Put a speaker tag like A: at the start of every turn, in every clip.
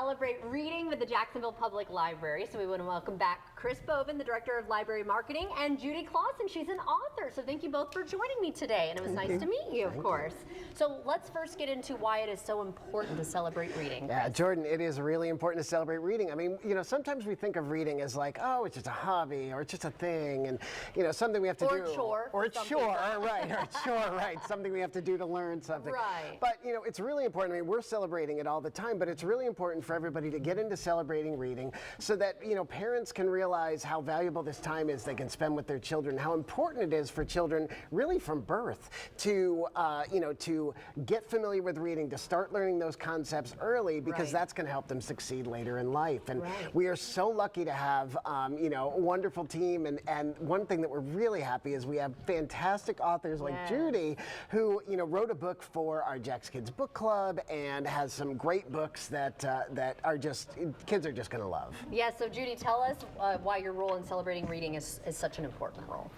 A: celebrate reading with the Jacksonville Public Library. So we want to welcome back Chris Bovin, the Director of Library Marketing, and Judy Clausen. She's an author. So thank you both for joining me today. And it was nice to meet you, of course. So let's first get into why it is so important to celebrate reading.
B: Yeah, Jordan, it is really important to celebrate reading. I mean, you know, sometimes we think of reading as like, oh, it's just a hobby or it's just a thing and, you know, something we have to do.
A: Or a chore.
B: Or a chore, right, or a chore, right. Something we have to do to learn something.
A: Right.
B: But, you know, it's really important. I mean, we're celebrating it all the time, but it's really important for everybody to get into celebrating reading so that, you know, parents can realize how valuable this time is they can spend with their children, how important it is for children really from birth to, you know, to get familiar with reading, to start learning those concepts early because that's going to help them succeed later in life. And we are so lucky to have, you know, a wonderful team. And one thing that we're really happy is we have fantastic authors like Judy, who, you know, wrote a book for our Jack's Kids Book Club and has some great books that that are just, kids are just going to love.
A: Yeah, so Judy, tell us why your role in celebrating reading is such an important role.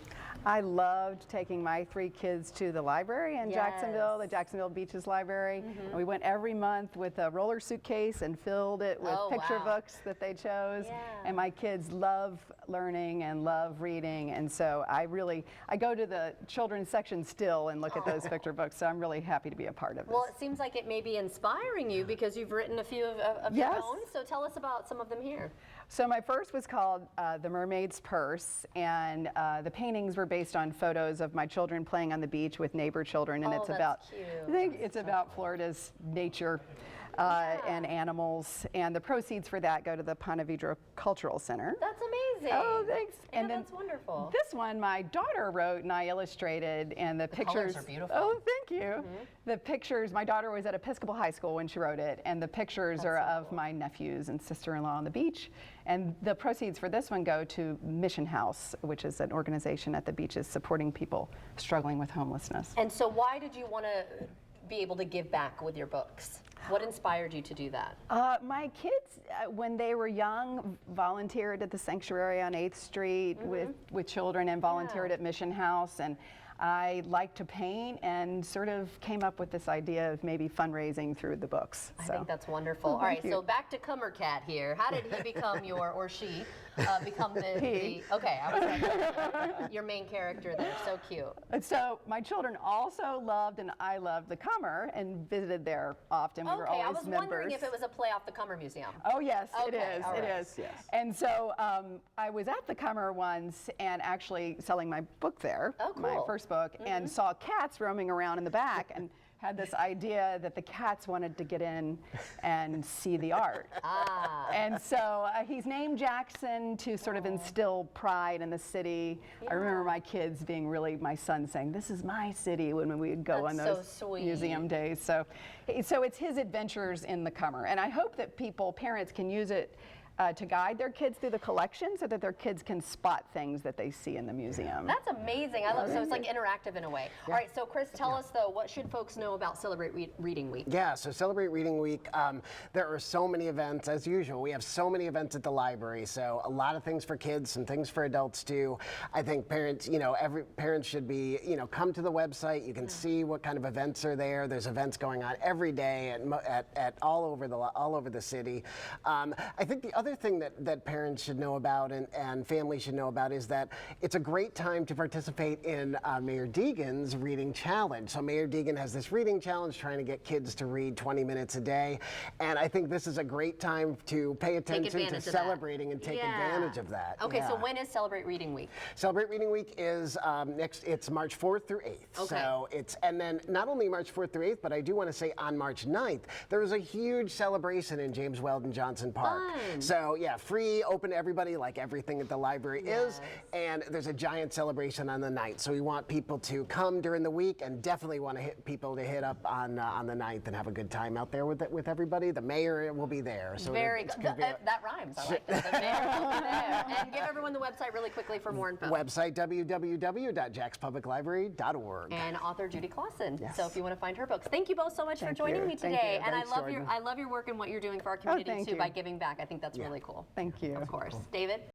C: I loved taking my 3 kids to the library in Jacksonville, the Jacksonville Beaches Library. And we went every month with a roller suitcase and filled it with picture books that they chose. And my kids love learning and love reading. And so I go to the children's section still and look at those picture books. So I'm really happy to be a part of this.
A: Well, it seems like it may be inspiring you because you've written a few of your own. So tell us about some of them here.
C: So my first was called The Mermaid's Purse, and the paintings were based on photos of my children playing on the beach with neighbor children, and it's about, I think it's about Florida's nature and animals, and the proceeds for that go to the Ponte Vedra Cultural Center.
A: That's amazing.
C: Oh, thanks.
A: And that's wonderful.
C: This one my daughter wrote and I illustrated, and the pictures
A: colors are beautiful.
C: Oh, thank you. The pictures, my daughter was at Episcopal High School when she wrote it, and the pictures are of my nephews and sister-in-law on the beach. And the proceeds for this one go to Mission House, which is an organization at the beaches supporting people struggling with homelessness.
A: And so why did you want to be able to give back with your books? What inspired you to do that?
C: My kids, when they were young, volunteered at the sanctuary on 8th Street with children and volunteered at Mission House. And I like to paint and sort of came up with this idea of maybe fundraising through the books.
A: I think that's wonderful. All right, so back to Cummer Cat here. How did he become or she become the okay, I was like, your main character there, so cute.
C: So my children also loved and I loved the Cummer and visited there often. We were always
A: I was
C: members.
A: wondering if it was a play off the Cummer Museum.
C: Oh yes, it is,
A: it
C: is. Yes. And so I was at the Cummer once and actually selling my book there, my first book, and saw cats roaming around in the back and had this idea that the cats wanted to get in and see the art. And so he's named Jackson to sort of instill pride in the city. I remember my kids being really, my son saying, "This is my city," when we would go on those museum days. So it's his adventures in the Cummer. And I hope that parents can use it to guide their kids through the collection so that their kids can spot things that they see in the museum.
A: That's amazing. I love so it's like interactive in a way. All right, so Chris, tell us though, what should folks know about Celebrate Reading Week?
B: Yeah, so Celebrate Reading Week, there are so many events as usual. We have so many events at the library, so a lot of things for kids, some things for adults too. I think parents, you know, parents should be, you know, come to the website. You can see what kind of events are there. There's events going on every day at all over the city. I think the other thing that parents should know about and families should know about is that it's a great time to participate in Mayor Deegan's reading challenge. So Mayor Deegan has this reading challenge trying to get kids to read 20 minutes a day. And I think this is a great time to pay attention to celebrating and take advantage of that.
A: Okay, so when is Celebrate Reading Week?
B: Celebrate Reading Week is it's March 4th through 8th.
A: Okay.
B: So and then not only March 4th through 8th, but I do want to say on March 9th, there was a huge celebration in James Weldon Johnson Park. So yeah, free, open to everybody like everything at the library is. And there's a giant celebration on the 9th. So we want people to come during the week and definitely want people to hit up on the 9th and have a good time out there with everybody. The mayor will be there. So
A: very good. That rhymes. I like that. The mayor will be there. And give everyone the website really quickly for more info.
B: Website www.jackspubliclibrary.org.
A: And author Judy Clausen. So if you want to find her books. Thank you both so much for joining me today.
C: Thank you.
A: And
C: Thanks,
A: I love your work and what you're doing for our community too by giving back. I think that's really cool.
C: Thank you.
A: Of course. David?